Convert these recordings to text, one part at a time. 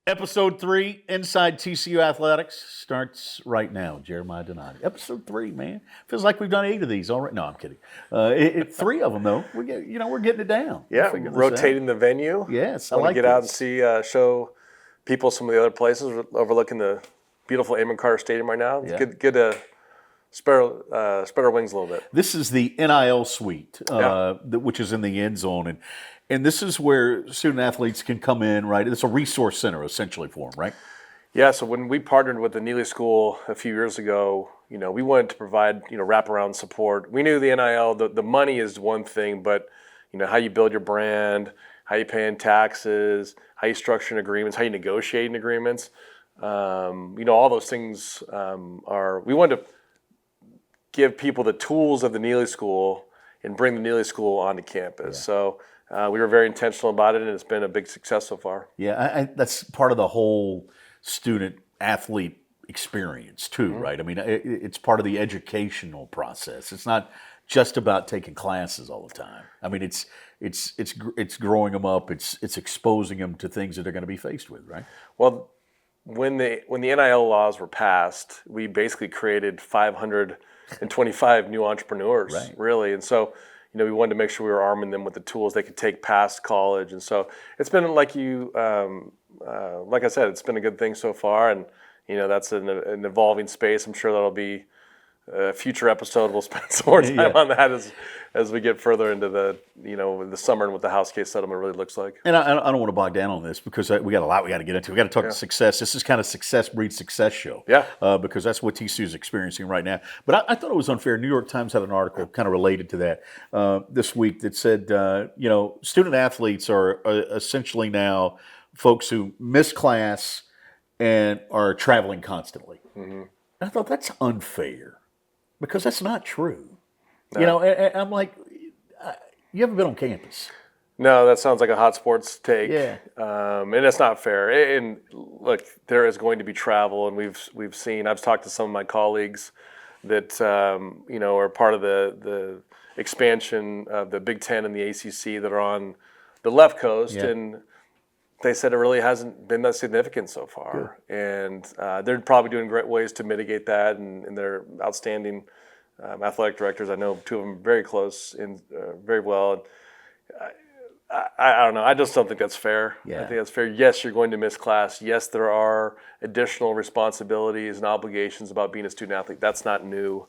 Episode 3, Inside TCU Athletics, starts right now. Jeremiah Donati. Episode 3, man. Feels like we've done 8 of these already. No, I'm kidding. 3 of them, though. We're getting it down. Yeah, We'll figure this rotating out. the venue. Yes, I want to like get out and this. see, show people some of the other places overlooking the beautiful Amon Carter Stadium right now. It's Yeah. good to spread our wings a little bit. This is the NIL suite, Yeah. which is in the end zone. And this is where student athletes can come in, right? It's a resource center, essentially, for them, right? Yeah, so when we partnered with the Neely School a few years ago, we wanted to provide, wraparound support. We knew the NIL, the money is one thing, but, how you build your brand, how you pay in taxes, how you structure agreements, how you negotiate agreements, all those things we wanted to give people the tools of the Neely School and bring the Neely School onto campus. Yeah. So we were very intentional about it, and it's been a big success so far. Yeah, that's part of the whole student athlete experience too, Mm-hmm. right? I mean, it's part of the educational process. It's not just about taking classes all the time. I mean, it's growing them up. It's exposing them to things that they're going to be faced with, right? Well, when the NIL laws were passed, we basically created 525 new entrepreneurs, Right. really, and so. We wanted to make sure we were arming them with the tools they could take past college, and so it's been like I said, it's been a good thing so far, and that's an evolving space. I'm sure that'll be a future episode. We'll spend some more time Yeah. on that as we get further into the the summer and what the house case settlement really looks like. And I don't want to bog down on this because we got a lot we got to get into. We got to talk success. This is kind of success breeds success show. Yeah. Because that's what TCU is experiencing right now. But I thought it was unfair. New York Times had an article kind of related to that this week that said, student athletes are essentially now folks who miss class and are traveling constantly. Mm-hmm. I thought that's unfair because that's not true. No. And I'm like, you haven't been on campus. No, that sounds like a hot sports take. Yeah. And it's not fair. And look, there is going to be travel, and we've seen. I've talked to some of my colleagues that are part of the expansion of the Big Ten and the ACC that are on the left coast, Yeah. and they said it really hasn't been that significant so far. Good. And they're probably doing great ways to mitigate that, and they're outstanding athletic directors. I know two of them very close and very well. I don't know. I just don't think that's fair. Yeah. I think that's fair. Yes, you're going to miss class. Yes, there are additional responsibilities and obligations about being a student athlete. That's not new.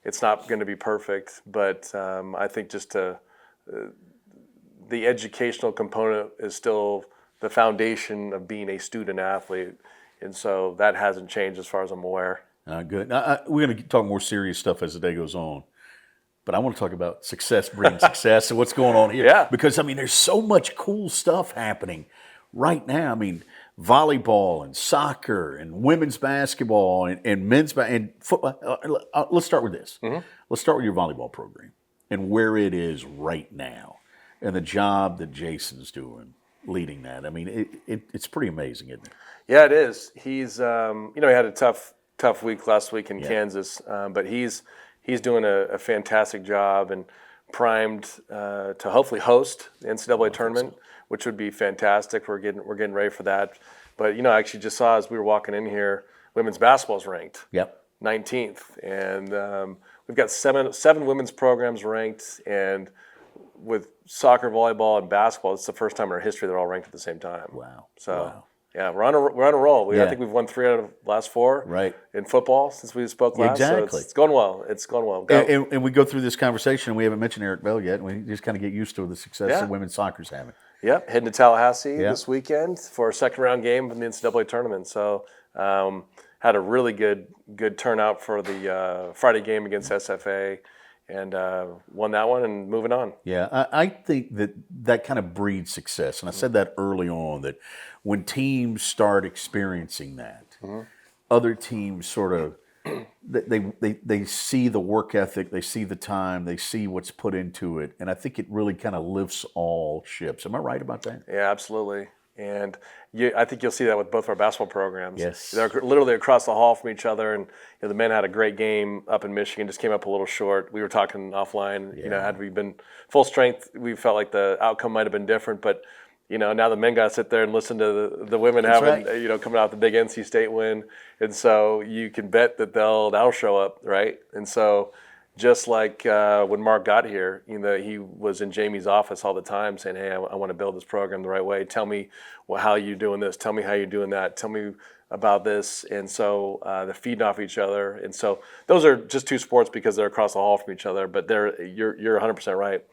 It's not going to be perfect, but I think just the educational component is still the foundation of being a student athlete, and so that hasn't changed as far as I'm aware. Good. We're going to talk more serious stuff as the day goes on. But I want to talk about success breeding success and what's going on here. Yeah. Because, there's so much cool stuff happening right now. Volleyball and soccer and women's basketball and men's and football. Let's start with this. Mm-hmm. Let's start with your volleyball program and where it is right now and the job that Jason's doing leading that. It's pretty amazing, isn't it? Yeah, it is. He's, he had a tough week last week in Kansas, but he's doing a fantastic job and primed to hopefully host the NCAA tournament, which would be fantastic. We're getting ready for that. But I actually just saw as we were walking in here, women's basketball is ranked 19th, and we've got seven women's programs ranked, and with soccer, volleyball, and basketball, it's the first time in our history they're all ranked at the same time. Wow. So. Wow. Yeah, we're on a roll. I think we've won 3 out of the last 4 Right. in football since we spoke last. Exactly. So it's going well. It's going well. And we go through this conversation, and we haven't mentioned Eric Bell yet. We just kind of get used to the success that women's soccer's having. Yep, heading to Tallahassee this weekend for a second-round game in the NCAA tournament. So had a really good turnout for the Friday game against SFA, and won that one and moving on. Yeah, I think that kind of breeds success. And I said that early on, that when teams start experiencing that, other teams sort of, they see the work ethic, they see the time, they see what's put into it. And I think it really kind of lifts all ships. Am I right about that? Yeah, absolutely. And I think you'll see that with both our basketball programs. Yes. They're literally across the hall from each other. And the men had a great game up in Michigan, just came up a little short. We were talking offline, had we been full strength, we felt like the outcome might have been different. But Now the men got to sit there and listen to the women That's having, right. coming out the big NC State win. And so you can bet that that'll show up, right? And so just like when Mark got here, he was in Jamie's office all the time saying, hey, I want to build this program the right way. Tell me how you're doing this. Tell me how you're doing that. Tell me about this. And so they're feeding off each other. And so those are just two sports because they're across the hall from each other. But you're 100% right.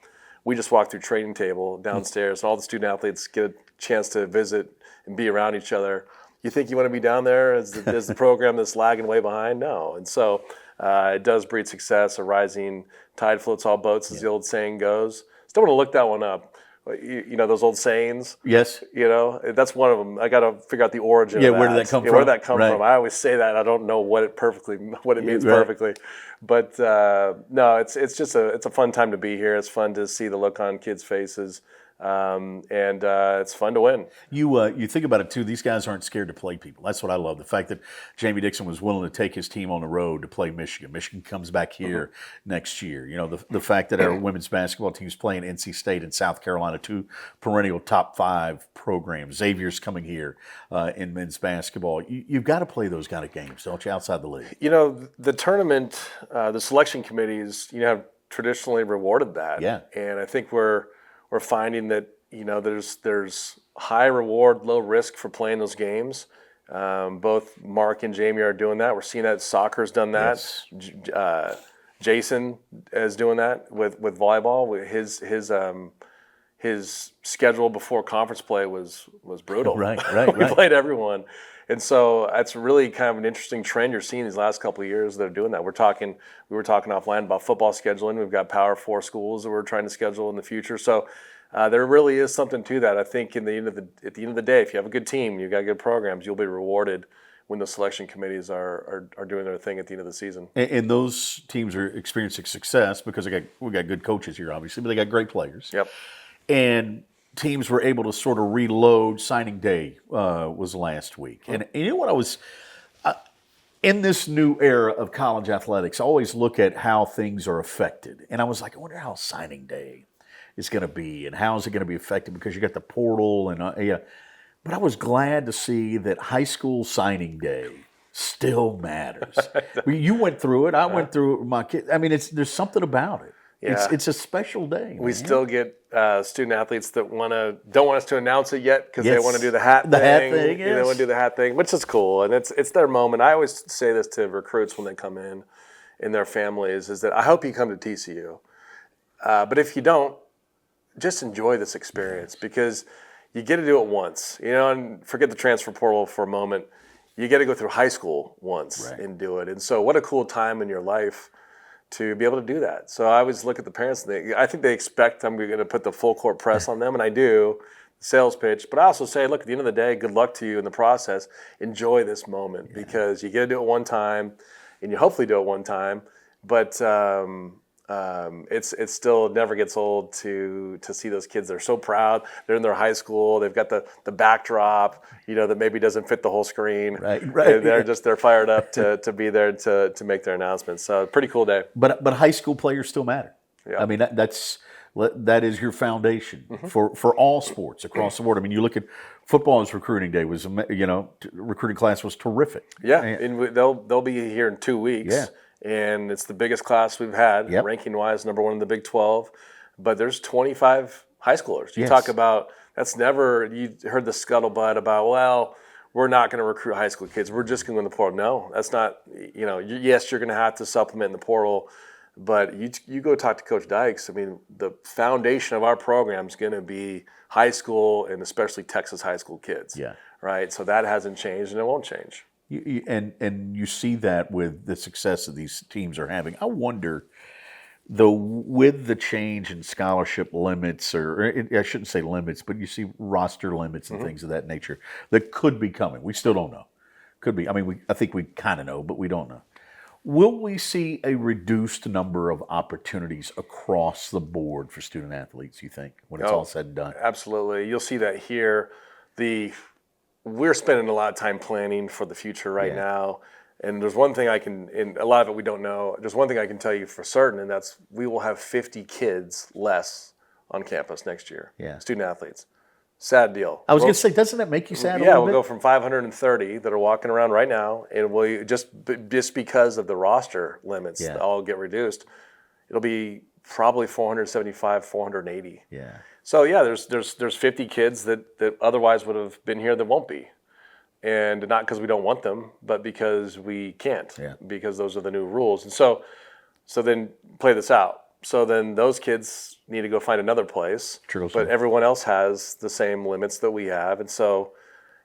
We just walked through training table downstairs. All the student athletes get a chance to visit and be around each other. You think you want to be down there as the program that's lagging way behind? No. And so it does breed success. A rising tide floats all boats, as the old saying goes. Still want to look that one up. Those old sayings. Yes. That's one of them. I got to figure out the origin of that. Where did that come from? Where did that come Right. from? I always say that. I don't know what it means Right. perfectly. But no, it's just it's a fun time to be here. It's fun to see the look on kids' faces. And it's fun to win. You think about it too. These guys aren't scared to play people. That's what I love. The fact that Jamie Dixon was willing to take his team on the road to play Michigan. Michigan comes back here next year. The fact that our women's basketball team's playing NC State and South Carolina, two perennial top 5 programs. Xavier's coming here in men's basketball. You've got to play those kind of games, don't you? Outside the league. The tournament, the selection committees, have traditionally rewarded that. Yeah. And I think we're finding that there's high reward, low risk for playing those games. Both Mark and Jamie are doing that. We're seeing that soccer's done that. Yes. Jason is doing that with volleyball. His schedule before conference play was brutal. Right. We played everyone. And so that's really kind of an interesting trend you're seeing these last couple of years that are doing that. We were talking offline about football scheduling. We've got Power 4 schools that we're trying to schedule in the future. So there really is something to that. I think at the end of the day, if you have a good team, you've got good programs, you'll be rewarded when the selection committees are doing their thing at the end of the season. And those teams are experiencing success because we got good coaches here, obviously, but they got great players. Yep. And teams were able to sort of reload. Signing day was last week. And you know what I was in this new era of college athletics, I always look at how things are affected. And I was like, I wonder how signing day is going to be and how is it going to be affected because you got the portal. But I was glad to see that high school signing day still matters. You went through it. I went through it with my kids. I mean, there's something about it. Yeah. It's a special day. We man. still get student athletes that don't want us to announce it yet because they Yes. want to do the hat thing. The hat thing, They yes. want to do the hat thing, which is cool, and it's their moment. I always say this to recruits when they come in their families, is that I hope you come to TCU, but if you don't, just enjoy this experience because you get to do it once, and forget the transfer portal for a moment. You get to go through high school once and do it, and so what a cool time in your life to be able to do that. So I always look at the parents, and I think they expect I'm going to put the full court press on them, and I do, sales pitch. But I also say, look, at the end of the day, good luck to you in the process. Enjoy this moment because you get to do it one time, and you hopefully do it one time. But it's still never gets old to see those kids. They're so proud. They're in their high school. They've got the backdrop, that maybe doesn't fit the whole screen. Right. And they're fired up to be there to make their announcements. So pretty cool day. But high school players still matter. Yeah. I mean that is your foundation for all sports across the board. I mean, you look at football's recruiting day was recruiting class was terrific. Yeah, and they'll be here in 2 weeks. Yeah. And it's the biggest class we've had, ranking wise, number 1 in the Big 12. But there's 25 high schoolers. You talk about you heard the scuttlebutt about, well, we're not going to recruit high school kids. We're just going to go in the portal. No, that's not. Yes, you're going to have to supplement in the portal. But you go talk to Coach Dykes. I mean, the foundation of our program is going to be high school and especially Texas high school kids. Yeah. Right. So that hasn't changed and it won't change. And you see that with the success that these teams are having. I wonder, though, with the change in scholarship limits, or I shouldn't say limits, but you see roster limits and things of that nature that could be coming. We still don't know. Could be. I mean, I think we kind of know, but we don't know. Will we see a reduced number of opportunities across the board for student athletes, you think, when it's all said and done? Absolutely. You'll see that here. We're spending a lot of time planning for the future right now. And there's one thing and a lot of it we don't know. There's one thing I can tell you for certain, and that's we will have 50 kids less on campus next year, student athletes. Sad deal. I was going to say, doesn't that make you sad? Yeah, a we'll little go from 530 that are walking around right now, and we just because of the roster limits, Yeah. all get reduced. It'll be probably 475, 480. Yeah. So yeah, there's 50 kids that otherwise would have been here that won't be, and not because we don't want them, but because we can't. Yeah. Because those are the new rules, and so then play this out. So then those kids need to go find another place. Trickles But in. everyone else has the same limits that we have, and so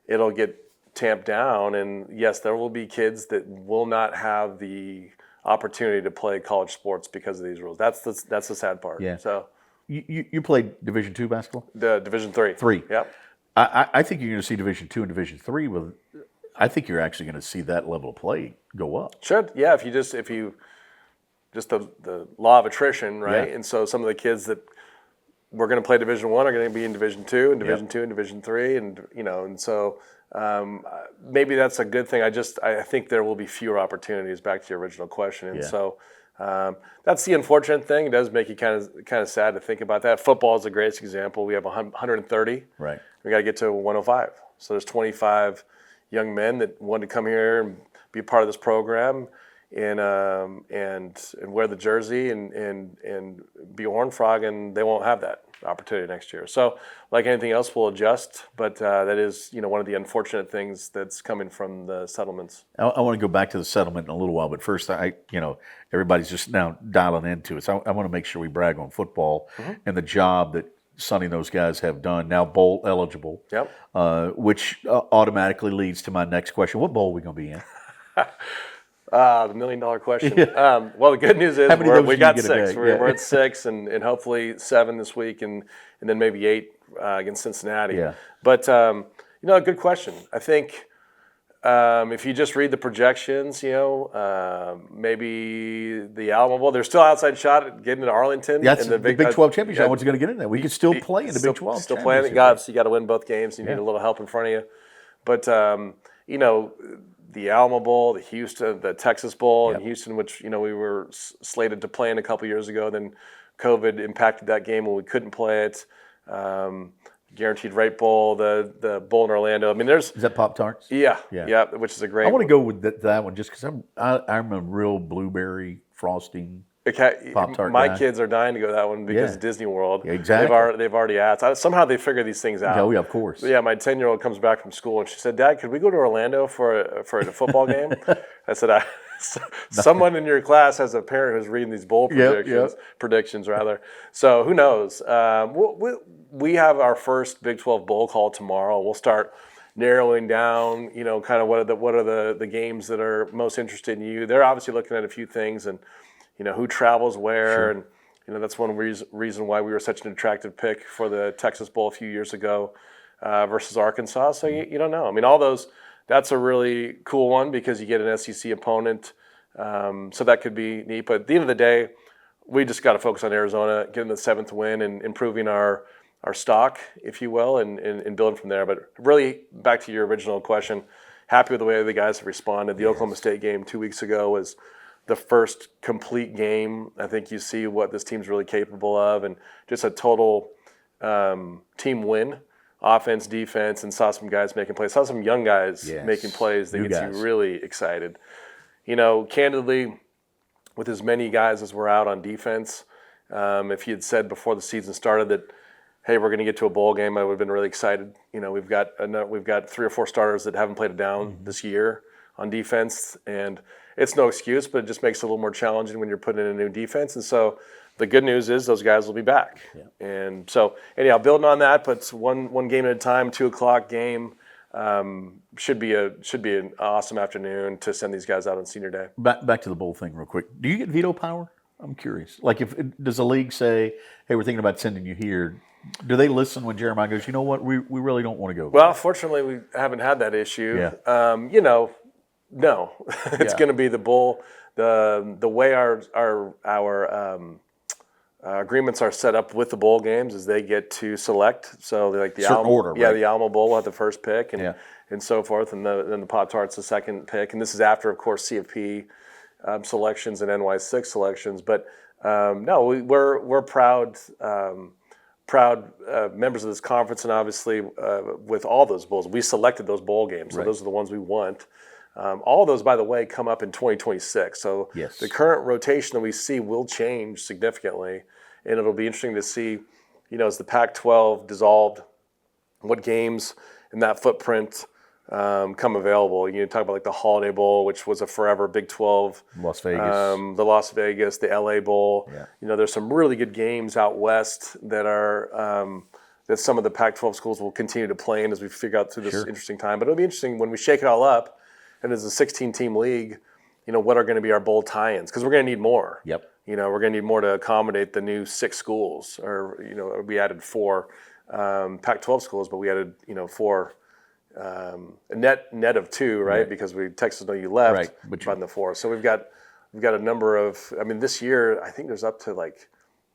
it'll get tamped down. And yes, there will be kids that will not have the opportunity to play college sports because of these rules. That's the sad part. Yeah. So You played Division II basketball? the Division III. Three. Yep. I think you're going to see Division II and Division III. I think you're actually going to see that level of play go up. Should. Yeah. If you just the law of attrition, right? Yeah. And so some of the kids that we're going to play Division I are going to be in Division II and Division II and Division III, and so maybe that's a good thing. I think there will be fewer opportunities. Back to your original question, and so that's the unfortunate thing. It does make you kind of sad to think about that. Football is the greatest example. We have 130. Right. We got to get to 105. So there's 25 young men that want to come here and be a part of this program. And wear the jersey and be a Horned Frog, and they won't have that opportunity next year. So, like anything else, we'll adjust. But that is, one of the unfortunate things that's coming from the settlements. I want to go back to the settlement in a little while, but first, everybody's just now dialing into it. So I want to make sure we brag on football and the job that Sonny and those guys have done. Now bowl eligible, which automatically leads to my next question: what bowl are we going to be in? The $1 million question. Well, the good news is we got 6. We're at 6, and hopefully 7 this week, and then maybe 8 against Cincinnati. Yeah. But a good question. I think if you just read the projections, maybe the Alamo Bowl. There's still outside shot at getting to Arlington. That's the Big 12 championship. I want you going to get in there. We could still play in the Big 12. Still playing. You got to win both games. You need a little help in front of you. But the Alamo Bowl, the Texas Bowl in Houston, which we were slated to play in a couple years ago. Then COVID impacted that game when we couldn't play it. Guaranteed Rate Bowl, the bowl in Orlando. I mean, is that Pop-Tarts? Yeah, which is a great. I want to go with that one just because I'm a real blueberry frosting Pop-Tart My guy. kids are dying to go to that one because of Disney World. Yeah, exactly. They've already asked. Somehow they figure these things out. Oh, yeah, of course. But yeah, my 10-year-old comes back from school and she said, "Dad, could we go to Orlando for a football game?" I said, someone in your class has a parent who's reading these bowl predictions rather. So who knows? We have our first Big 12 bowl call tomorrow. We'll start narrowing down, kind of what are the games that are most interested in you. They're obviously looking at a few things and who travels where, and that's one reason why we were such an attractive pick for the Texas Bowl a few years ago versus Arkansas. So you don't know. I mean, all those. That's a really cool one because you get an SEC opponent, so that could be neat. But at the end of the day, we just got to focus on Arizona, getting the 7th win and improving our stock, if you will, and building from there. But really, back to your original question, happy with the way the guys have responded. The Oklahoma State game 2 weeks ago was the first complete game. I think you see what this team's really capable of, and just a total team win, offense, defense, and saw some guys making plays. Saw some young guys making plays that gets you really excited. Candidly, with as many guys as were out on defense, if you had said before the season started that, hey, we're going to get to a bowl game, I would have been really excited. We've got 3 or 4 starters that haven't played it down this year on defense, and it's no excuse, but it just makes it a little more challenging when you're putting in a new defense. And so the good news is those guys will be back. Yeah. And so anyhow, building on that, but one game at a time, 2:00 game. Should be an awesome afternoon to send these guys out on senior day. Back to the bowl thing real quick. Do you get veto power? I'm curious. Like, does the league say, "Hey, we're thinking about sending you here"? Do they listen when Jeremiah goes, "You know what? We really don't want to go"? Well, fortunately, we haven't had that issue. Yeah. No, it's going to be the bowl. The way our agreements are set up with the bowl games is they get to select. So they like the certain order, right? The Alamo Bowl will have the first pick and so forth, and then the Pop-Tarts the second pick. And this is after, of course, CFP selections and NY6 selections. But no, we're proud proud members of this conference, and obviously with all those bowls, we selected those bowl games, so those are the ones we want. All of those, by the way, come up in 2026. So Yes. the current rotation that we see will change significantly, and it'll be interesting to see, as the Pac-12 dissolved, what games in that footprint come available. You talk about like the Holiday Bowl, which was a forever Big 12. Las Vegas. The Las Vegas, the LA Bowl. Yeah. There's some really good games out west that are that some of the Pac-12 schools will continue to play in as we figure out through this interesting time. But it'll be interesting when we shake it all up, and as a 16-team league, what are going to be our bowl tie-ins? Because we're going to need more. Yep. We're going to need more to accommodate the new 6 schools, or we added 4 Pac-12 schools, but we added 4. A net of 2, right? Because Texas OU left, but on the 4. So we've got a number of. I mean, this year I think there's up to like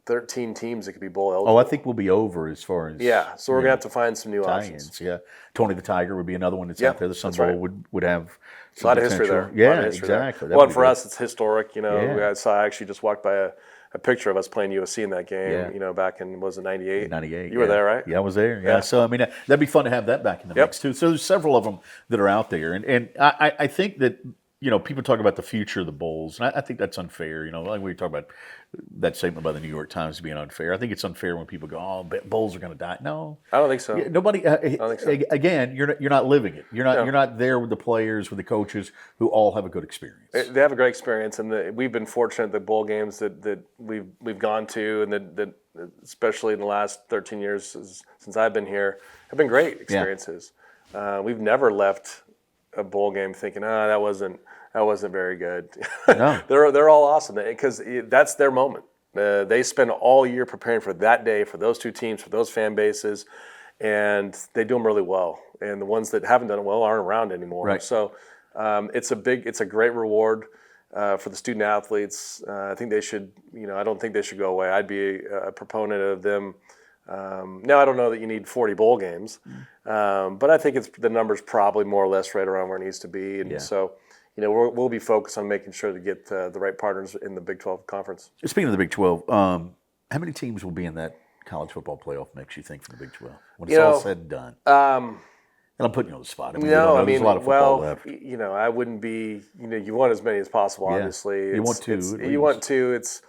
13 teams that could be bowl eligible. Oh, I think we'll be over as far as So we're gonna have to find some new options. Yeah, Tony the Tiger would be another one that's out there. The Sun Bowl would have a lot of history there. Yeah, exactly. Well, and for us, it's historic. I actually just walked by a picture of us playing USC in that game, back in, was it 98? 98. You were there, right? Yeah, I was there. Yeah. So, I mean, that'd be fun to have that back in the mix, too. So there's several of them that are out there. And I think that, people talk about the future of the bowls, and I think that's unfair. Like we talk about that statement by the New York Times being unfair. I think it's unfair when people go, "Oh, bowls are going to die." No, I don't think so. Nobody. I don't think so. Again, you're not living it. You're not there with the players, with the coaches who all have a good experience. They have a great experience, and we've been fortunate that bowl games that we've gone to, and that especially in the last 13 years since I've been here, have been great experiences. We've never left a bowl game thinking, that wasn't very good. No. They're all awesome because that's their moment. They spend all year preparing for that day, for those 2 teams, for those fan bases, and they do them really well. And the ones that haven't done it well aren't around anymore. Right. So it's a great reward for the student athletes. I think they should, I don't think they should go away. I'd be a proponent of them. Now, I don't know that you need 40 bowl games, but I think the number's probably more or less right around where it needs to be. And so, we'll be focused on making sure to get the right partners in the Big 12 conference. Speaking of the Big 12, how many teams will be in that college football playoff mix, you think, from the Big 12? When it's all said and done. And I'm putting you on the spot. There's a lot of football left. I wouldn't be, you want as many as possible, obviously. You want 2. You want 2. It's,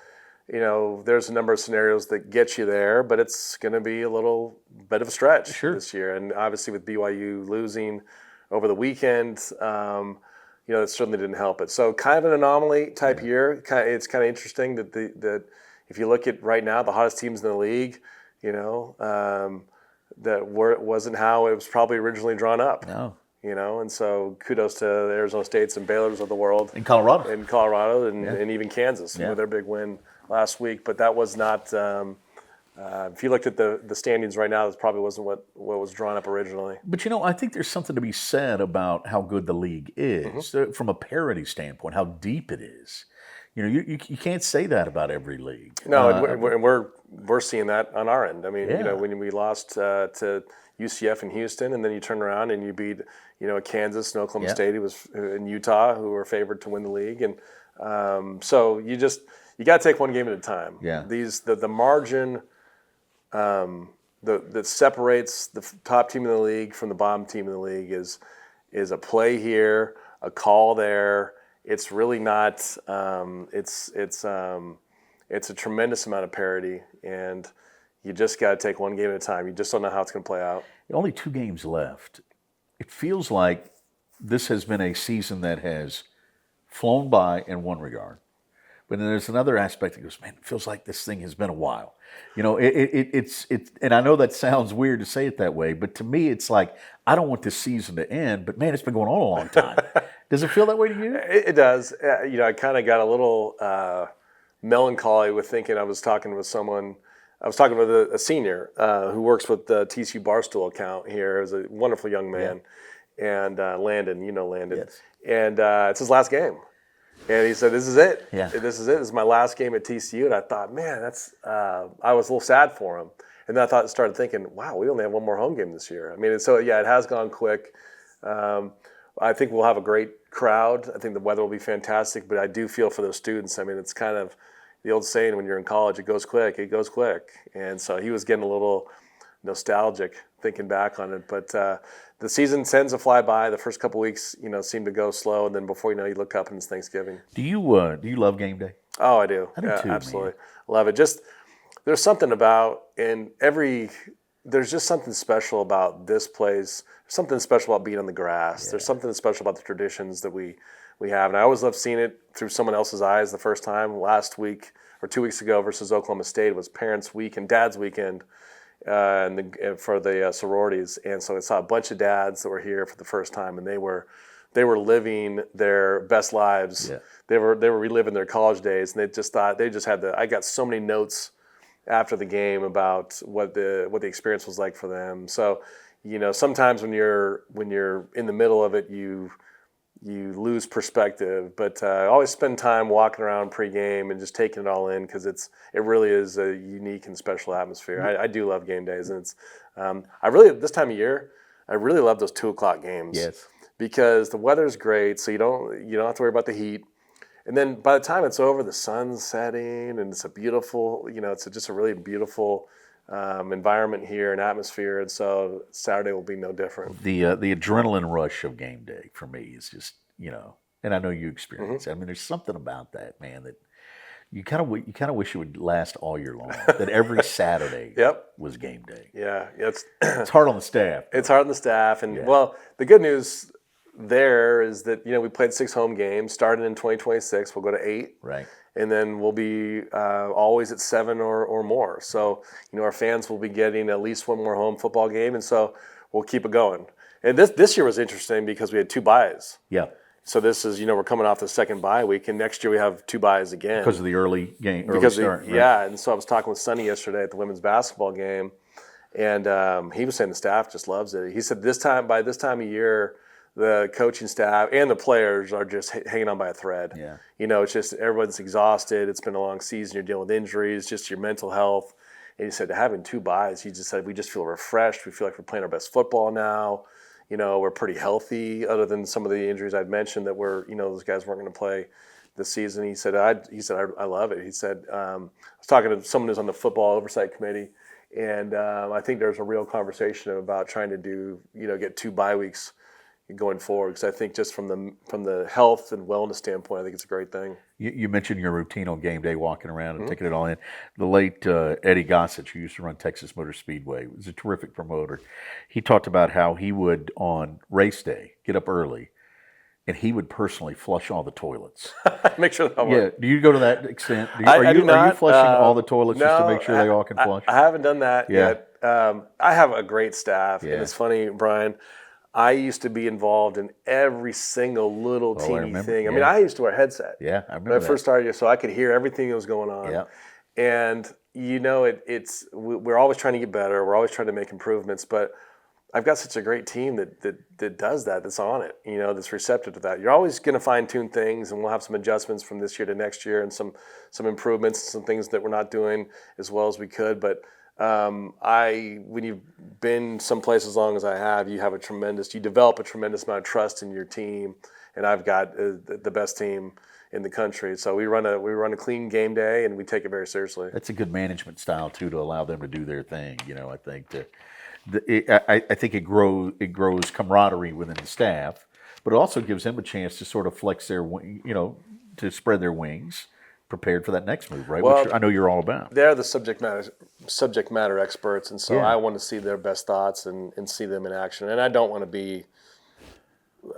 there's a number of scenarios that get you there, but it's going to be a little bit of a stretch this year. And obviously with BYU losing over the weekend, that certainly didn't help it. So kind of an anomaly type year. It's kind of interesting that if you look at right now, the hottest teams in the league, that wasn't how it was probably originally drawn up. No. And so kudos to the Arizona States and Baylor's of the world. In Colorado. And even Kansas with their big win last week. But that was not, if you looked at the standings right now, this probably wasn't what was drawn up originally. But, I think there's something to be said about how good the league is from a parity standpoint, how deep it is. You can't say that about every league. No, and we're seeing that on our end. I mean, when we lost to UCF in Houston, and then you turn around and you beat, Kansas and Oklahoma State, who was in Utah, who were favored to win the league, and so you got to take one game at a time. Yeah. The margin that separates the top team in the league from the bottom team in the league is a play here, a call there. It's really not. It's a tremendous amount of parity, and you just got to take one game at a time. You just don't know how it's going to play out. Only 2 games left. It feels like this has been a season that has flown by in one regard, but then there's another aspect that goes, man, it feels like this thing has been a while. It's and I know that sounds weird to say it that way, but to me, it's like I don't want this season to end, but man, it's been going on a long time. Does it feel that way to you? It does. I kind of got a little melancholy with thinking. I was talking with a senior who works with the TCU Barstool account here. Is a wonderful young man, and Landon, Landon, yes. And it's his last game. And he said, "This is it. Yeah. This is it. This is my last game at TCU." And I thought, man, that's. I was a little sad for him. And then I started thinking, wow, we only have one more home game this year. I mean, so it has gone quick. I think we'll have a great crowd. I think the weather will be fantastic. But I do feel for those students. I mean, it's kind of, the old saying, when you're in college, it goes quick. And so he was getting a little nostalgic thinking back on it. But the season tends to fly by. The first couple weeks, seem to go slow, and then before you know, you look up and it's Thanksgiving. Do you love game day? Oh, I do. I do too, absolutely. man. Love it. Just there's something about there's just something special about this place. There's something special about being on the grass. There's something special about the traditions that we have. And I always love seeing it through someone else's eyes the first time. Last week or 2 weeks ago versus Oklahoma State was Parents' Week and Dad's Weekend for the sororities. And so I saw a bunch of dads that were here for the first time, and they were living their best lives. Yeah. They were reliving their college days, and I got so many notes after the game about what the experience was like for them. So, sometimes when you're in the middle of it, you lose perspective. But I always spend time walking around pregame and just taking it all in, because it really is a unique and special atmosphere. I do love game days, and it's this time of year I really love those 2:00 games. Yes. Because the weather's great, so you don't have to worry about the heat. And then by the time it's over, the sun's setting, and it's a beautiful, it's just a really beautiful environment here and atmosphere. And so Saturday will be no different. The adrenaline rush of game day for me is just, and I know you experience it. I mean, there's something about that, man, that you kind of wish it would last all year long. That every Saturday was game day. Yeah, it's hard on the staff. It's hard on the staff, and well, the good news there is that we played 6 home games. Starting in 2026, we'll go to 8. Right. And then we'll be always at 7 or more. So our fans will be getting at least one more home football game, and so we'll keep it going. And this year was interesting because we had 2 byes. Yeah. So this is we're coming off the second bye week, and next year we have 2 byes again because of the early start. Right? Yeah. And so I was talking with Sonny yesterday at the women's basketball game, and he was saying the staff just loves it. He said by this time of year, the coaching staff and the players are just hanging on by a thread. Yeah. It's just everyone's exhausted. It's been a long season. You're dealing with injuries, just your mental health. And he said having 2 byes, he just said we just feel refreshed. We feel like we're playing our best football now. We're pretty healthy, other than some of the injuries I'd mentioned that those guys weren't going to play this season. He said I love it. He said I was talking to someone who's on the football oversight committee, and I think there's a real conversation about trying to get 2 bye weeks going forward, because I think just from the health and wellness standpoint, I think it's a great thing. You mentioned your routine on game day, walking around and taking it all in. The late Eddie Gossett, who used to run Texas Motor Speedway, was a terrific promoter. He talked about how he would, on race day, get up early, and he would personally flush all the toilets. Make sure that works. Yeah. Do you go to that extent? I do not. Are you flushing all the toilets just to make sure they all can flush? I haven't done that yet. I have a great staff, and it's funny, Brian. I used to be involved in every single little teeny thing. I mean, I used to wear a headset. Yeah, I remember when I first started, so I could hear everything that was going on. Yeah. And we're always trying to get better. We're always trying to make improvements. But I've got such a great team that does that. That's on it. That's receptive to that. You're always going to fine tune things, and we'll have some adjustments from this year to next year, and some improvements, some things that we're not doing as well as we could. But when you've been someplace as long as I have, you develop a tremendous amount of trust in your team, and I've got the best team in the country. So we run a clean game day, and we take it very seriously. That's a good management style too, to allow them to do their thing. I think I think it grows camaraderie within the staff, but it also gives them a chance to sort of flex their to spread their wings, prepared for that next move, right? Well, which I know you're all about. They're the subject matter experts, and so I want to see their best thoughts and see them in action. And I don't want to be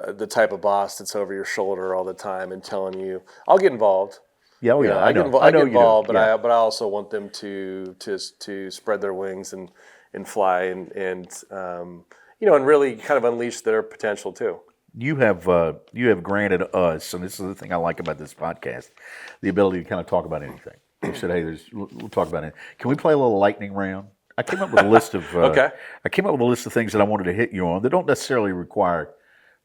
the type of boss that's over your shoulder all the time and telling you. I'll get involved. Yeah, I know. I get involved, but I also want them to spread their wings and fly and really kind of unleash their potential too. You have granted us, and this is the thing I like about this podcast, the ability to kind of talk about anything. You said, "Hey, we'll talk about it. Can we play a little lightning round?" I came up with a list of okay. I came up with a list of things that I wanted to hit you on. They don't necessarily require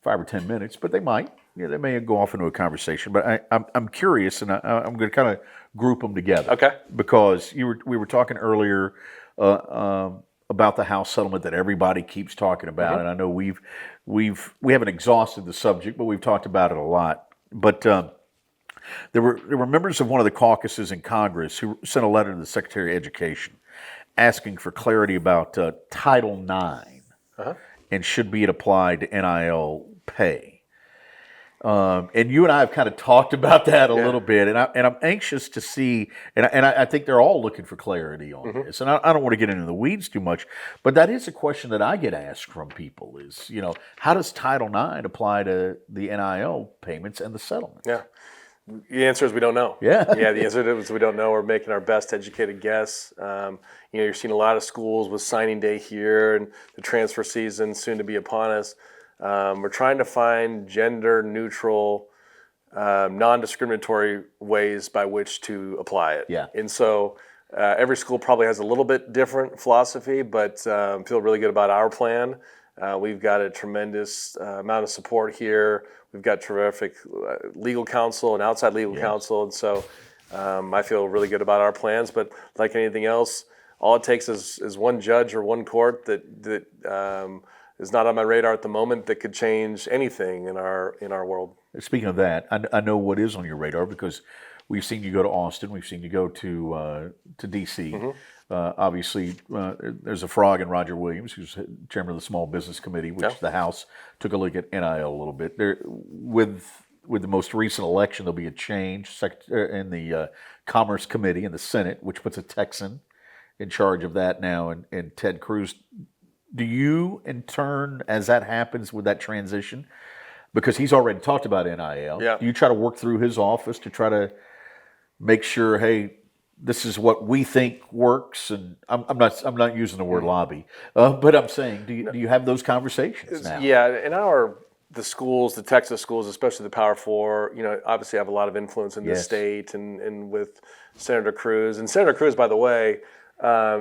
5 or 10 minutes, but they might. They may go off into a conversation. But I'm curious, and I'm going to kind of group them together. Okay. Because we were talking earlier about the house settlement that everybody keeps talking about, and I know we haven't exhausted the subject, but we've talked about it a lot. But There were members of one of the caucuses in Congress who sent a letter to the Secretary of Education asking for clarity about Title IX Uh-huh. and should be it applied to NIL pay. And you and I have kind of talked about that a little bit, and I'm anxious to see, I think they're all looking for clarity on this. And I don't want to get into the weeds too much, but that is a question that I get asked from people: is how does Title IX apply to the NIL payments and the settlement? Yeah. The answer is we don't know. Yeah. Yeah, the answer is we don't know. We're making our best educated guess. You're seeing a lot of schools with signing day here and the transfer season soon to be upon us. We're trying to find gender neutral, non-discriminatory ways by which to apply it. Yeah. And so every school probably has a little bit different philosophy, but feel really good about our plan. We've got a tremendous amount of support here. We've got terrific legal counsel and outside legal counsel, and so I feel really good about our plans. But like anything else, all it takes is one judge or one court that is not on my radar at the moment that could change anything in our world. Speaking of that, I know what is on your radar because we've seen you go to Austin, we've seen you go to D.C. Obviously, there's a frog in Roger Williams, who's chairman of the Small Business Committee, which the House took a look at NIL a little bit. With the most recent election, there'll be a change in the Commerce Committee in the Senate, which puts a Texan in charge of that now, and Ted Cruz. Do you, in turn, as that happens with that transition, because he's already talked about NIL, do you try to work through his office to try to make sure, hey, this is what we think works? And I'm not using the word lobby, but I'm saying, do you have those conversations now? Yeah, in the schools, the Texas schools, especially the Power Four, obviously have a lot of influence in the state and with Senator Cruz. And Senator Cruz, by the way,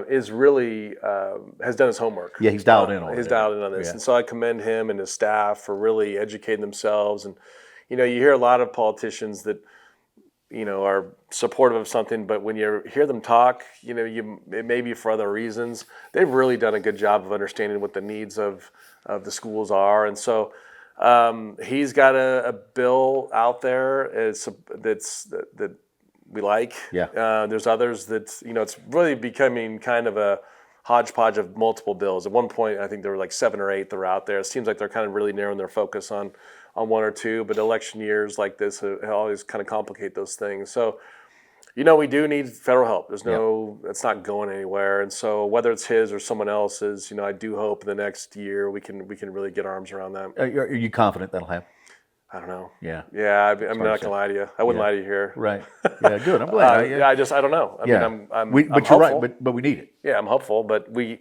is really has done his homework. Yeah, he's dialed in on it. He's dialed in on this, Yeah. and so I commend him and his staff for really educating themselves. And you hear a lot of politicians that are supportive of something, but when you hear them talk, it may be for other reasons. They've really done a good job of understanding what the needs of the schools are, and so he's got a bill out there that we like. Yeah. There's others that it's really becoming kind of a hodgepodge of multiple bills. At one point, I think there were like 7 or 8 that were out there. It seems like they're kind of really narrowing their focus on 1 or 2, but election years like this always kind of complicate those things. So, we do need federal help. It's not going anywhere. And so whether it's his or someone else's, I do hope in the next year we can really get our arms around that. Are you confident that'll happen? I don't know. Yeah. Yeah, I'm not gonna lie to you. I wouldn't lie to you here. Right. Yeah, good. I'm glad. I don't know. I mean, I'm but you're hopeful. right. But we need it. Yeah, I'm hopeful. But we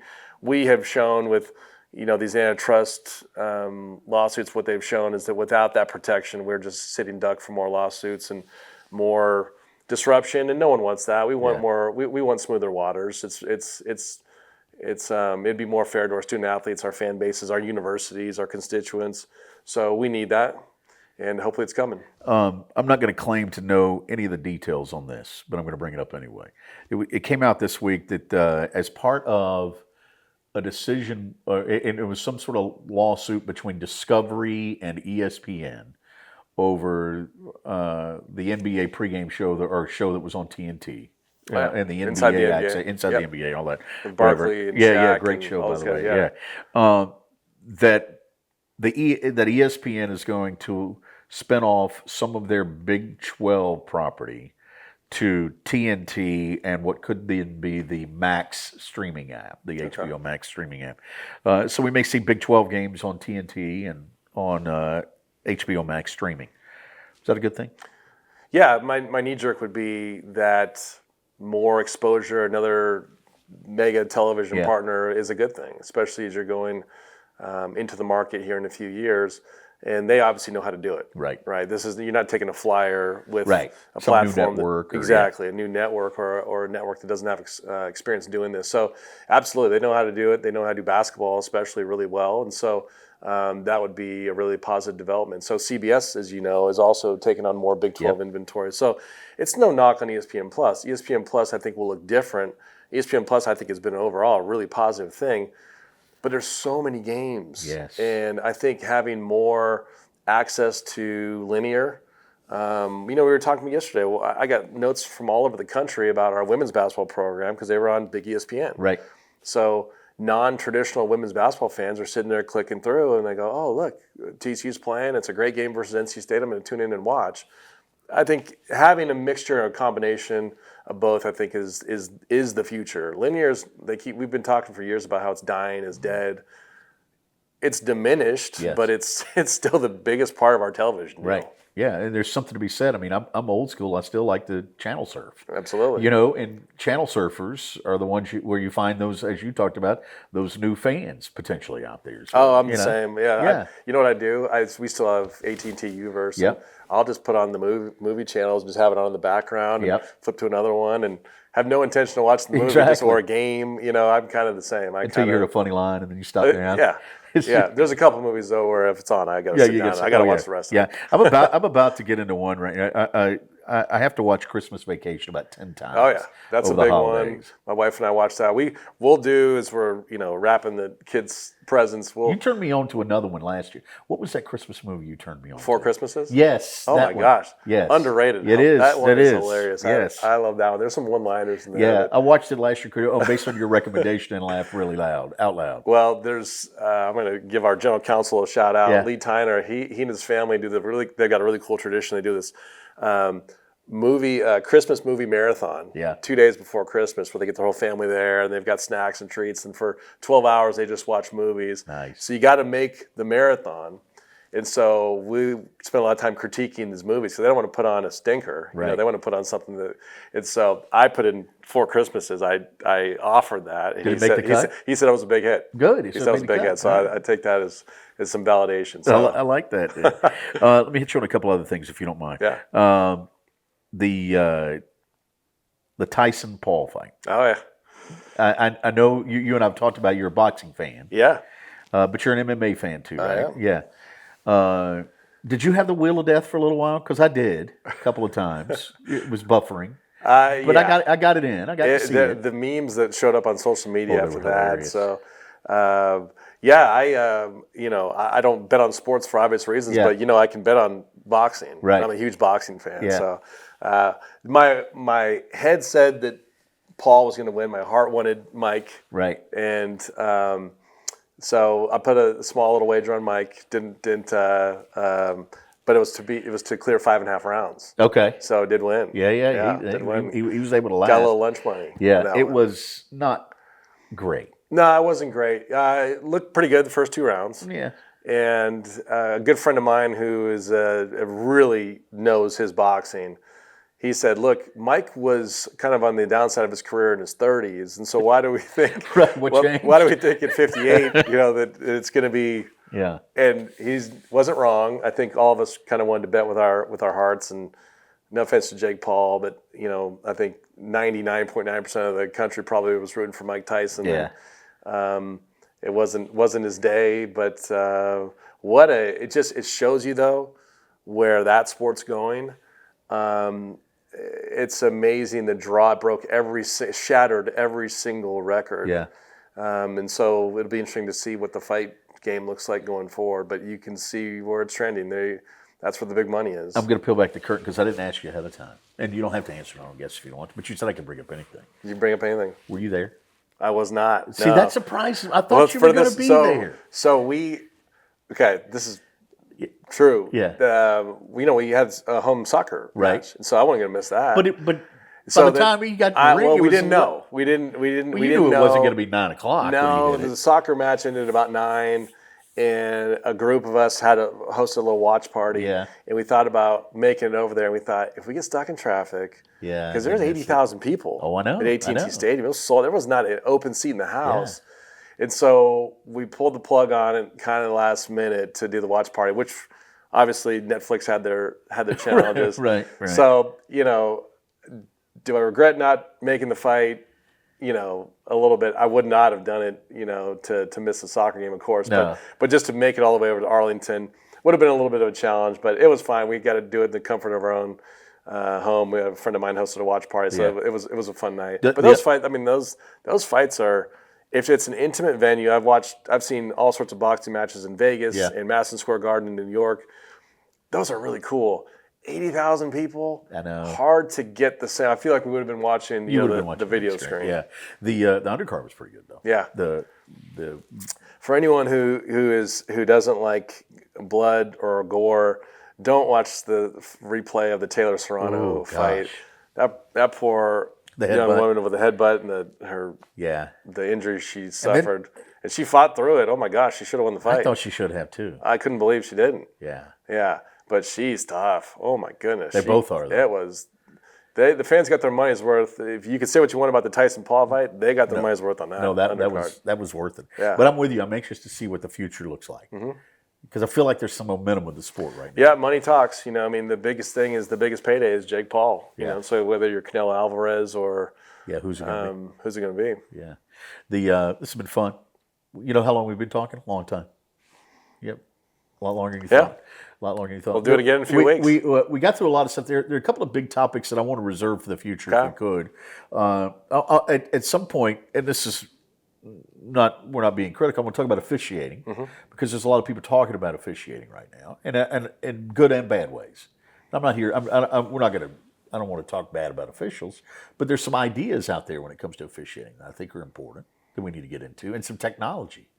have shown with these antitrust lawsuits, what they've shown is that without that protection, we're just sitting duck for more lawsuits and more disruption, and no one wants that. We want more. We want smoother waters. It'd be more fair to our student athletes, our fan bases, our universities, our constituents. So we need that. And hopefully it's coming. I'm not going to claim to know any of the details on this, but I'm going to bring it up anyway. It came out this week that as part of a decision, and it was some sort of lawsuit between Discovery and ESPN over the NBA pregame show, or show that was on TNT. And the NBA Inside the NBA. Inside the NBA, all that. With Barkley and yeah, Shaq great and show, all by those the way. guys, That ESPN is going to spin off some of their Big 12 property to TNT and what could then be the Max streaming app, the HBO Max streaming app. So we may see Big 12 games on TNT and on HBO Max streaming. Is that a good thing? Yeah, my knee-jerk would be that more exposure, another mega television partner is a good thing, especially as you're going into the market here in a few years. And they obviously know how to do it. Right. You're not taking a flyer with a platform. New network. A new network or a network that doesn't have experience doing this. So absolutely, they know how to do it. They know how to do basketball, especially really well. And so that would be a really positive development. So CBS, as you know, is also taking on more Big 12 inventory. So it's no knock on ESPN+. ESPN+, I think, will look different. ESPN+, I think, has been overall a really positive thing. But there's so many games. Yes. And I think having more access to linear We were talking yesterday. Well, I got notes from all over the country about our women's basketball program because they were on big ESPN. Right. So non-traditional women's basketball fans are sitting there clicking through, and they go, "Oh, look, TCU's playing. It's a great game versus NC State. I'm going to tune in and watch." I think having a mixture, a combination of both, I think is the future. Linear's we've been talking for years about how it's dying, it's dead. It's diminished, Yes. but it's still the biggest part of our television. Right. Yeah, and there's something to be said. I mean, I'm old school. I still like to channel surf. Absolutely. And channel surfers are the ones where you find those, as you talked about, those new fans potentially out there. So, I'm the same. Yeah. Yeah. You know what I do? We still have AT&T Uverse. Yep. I'll just put on the movie channels, just have it on in the background, and flip to another one, and have no intention of watching the movie just or a game. I'm kind of the same. Until you hear a funny line and then you stop there. Yeah. Yeah, there's a couple movies though where if it's on, I got to sit down. I got to watch the rest of it. Yeah, I'm about to get into one right now. I have to watch Christmas Vacation about 10 times. Oh yeah, that's a big one. holidays. My wife and I watched that. We'll do as we're wrapping the kids' presents. You turned me on to another one last year. What was that Christmas movie you turned me on Four to? Christmases. Yes. Oh my gosh. Yes. Underrated. It is. That one It is is hilarious. Yes. I love that one. There's some one-liners in there. Yeah, I watched it last year based on your recommendation and laughed really out loud. Well, there's I'm going to give our general counsel a shout out. Yeah. Lee Tyner. He and his family they've got a really cool tradition. They do this Christmas movie marathon. Yeah. 2 days before Christmas, where they get their whole family there and they've got snacks and treats, and for 12 hours they just watch movies. Nice. So you got to make the marathon. And so we spend a lot of time critiquing these movies because they don't want to put on a stinker. Right. They want to put on something that. And so I put in Four Christmases. I offered that. And Did it make the cut? He said it was a big hit. Good. He said it was a big hit. So I take that as some validation. So I like that. Let me hit you on a couple other things if you don't mind. Yeah. The Tyson Paul fight. Oh yeah. I know you and I've talked about you're a boxing fan. Yeah. But you're an MMA fan too, right? am. Yeah. Did you have the Wheel of Death for a little while? Because I did a couple of times. It was buffering. But yeah. I got it in. I got to see it. The memes that showed up on social media they after were that. hilarious. So, I don't bet on sports for obvious reasons, Yeah. but I can bet on boxing. Right. I'm a huge boxing fan. Yeah. So, my head said that Paul was going to win. My heart wanted Mike. Right. And so I put a small little wager on Mike. But it was to clear 5.5 rounds. Okay. So it did win. Yeah. did win. He was able to last. Got a little lunch money. Yeah. It was not great. No, it wasn't great. It looked pretty good the first 2 rounds. Yeah. And a good friend of mine who is really knows his boxing, he said, "Look, Mike was kind of on the downside of his career in his 30s, and so why do we think? Why do we think at 58, that it's going to be?" Yeah. And he wasn't wrong. I think all of us kind of wanted to bet with our hearts. And no offense to Jake Paul, but I think 99.9% of the country probably was rooting for Mike Tyson. Yeah. And, it wasn't his day, but it shows you though where that sport's going. It's amazing the draw. It shattered every single record. Yeah. And so it'll be interesting to see what the fight game looks like going forward. But you can see where it's trending. That's where the big money is. I'm going to peel back the curtain because I didn't ask you ahead of time, and you don't have to answer. I don't guess if you don't want to. But you said I could bring up anything. Did you bring up anything? Were you there? I was not. See, no. that surprised me. I thought you were going to be there. So this is true. Yeah. We had a home soccer match, and so I wasn't going to miss that. But by the time you got to the ring, we didn't know. We didn't know. It wasn't going to be 9 o'clock. No, the soccer match ended about 9, and a group of us had hosted a little watch party. Yeah. And we thought about making it over there, and we thought if we get stuck in traffic. Yeah, because there's 80,000 people. Oh, I know. At AT&T Stadium, it was sold. There was not an open seat in the house, and so we pulled the plug on it kind of last minute to do the watch party, which obviously Netflix had their challenges. Right. So do I regret not making the fight? A little bit. I would not have done it. To miss the soccer game, of course. No. But just to make it all the way over to Arlington would have been a little bit of a challenge. But it was fine. We got to do it in the comfort of our own home. We had a friend of mine hosted a watch party, so it was a fun night. But those fights, I mean, those fights are. If it's an intimate venue, I've seen all sorts of boxing matches in Vegas, in Madison Square Garden in New York. Those are really cool. 80,000 people. I know. Hard to get the sound. I feel like we would have been watching, Would've the, been watching the video big screen. Yeah, the undercard was pretty good though. Yeah. The For anyone who doesn't like blood or gore, don't watch the replay of the Taylor Serrano fight. That poor young woman with the headbutt and the injury she suffered, and she fought through it. Oh my gosh, she should have won the fight. I thought she should have too. I couldn't believe she didn't. Yeah, but she's tough. Oh my goodness, they both are. It was. The fans got their money's worth. If you could say what you want about the Tyson Paul fight, they got their money's worth on that. No, that was worth it. Yeah. But I'm with you. I'm anxious to see what the future looks like because I feel like there's some momentum with the sport right now. Yeah, money talks. I mean, the biggest thing is the biggest payday is Jake Paul. You know, so whether you're Canelo Alvarez or who's it going to be? Who's it going to be? Yeah, this has been fun. You know how long we've been talking? Long time. Yep, a lot longer than you thought. A lot longer than you thought. We'll do it again in a few weeks. We got through a lot of stuff. There are a couple of big topics that I want to reserve for the future if we could. At some point, and this is we're not being critical. I'm going to talk about officiating because there's a lot of people talking about officiating right now, and in good and bad ways. I'm not here. We're not going to. I don't want to talk bad about officials, but there's some ideas out there when it comes to officiating that I think are important that we need to get into, and some technology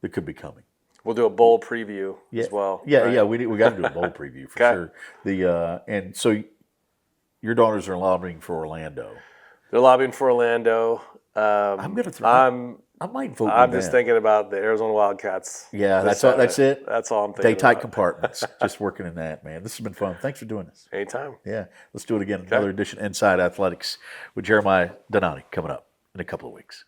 that could be coming. We'll do a bowl preview as well. Yeah, right? We got to do a bowl preview for sure. And so your daughters are lobbying for Orlando. They're lobbying for Orlando. I'm gonna throw. I might vote. I'm just thinking about the Arizona Wildcats. Yeah, that's it. That's all I'm thinking. Day tight compartments. Just working in that, man. This has been fun. Thanks for doing this. Anytime. Yeah, let's do it again. Another edition of Inside Athletics with Jeremiah Donati coming up in a couple of weeks.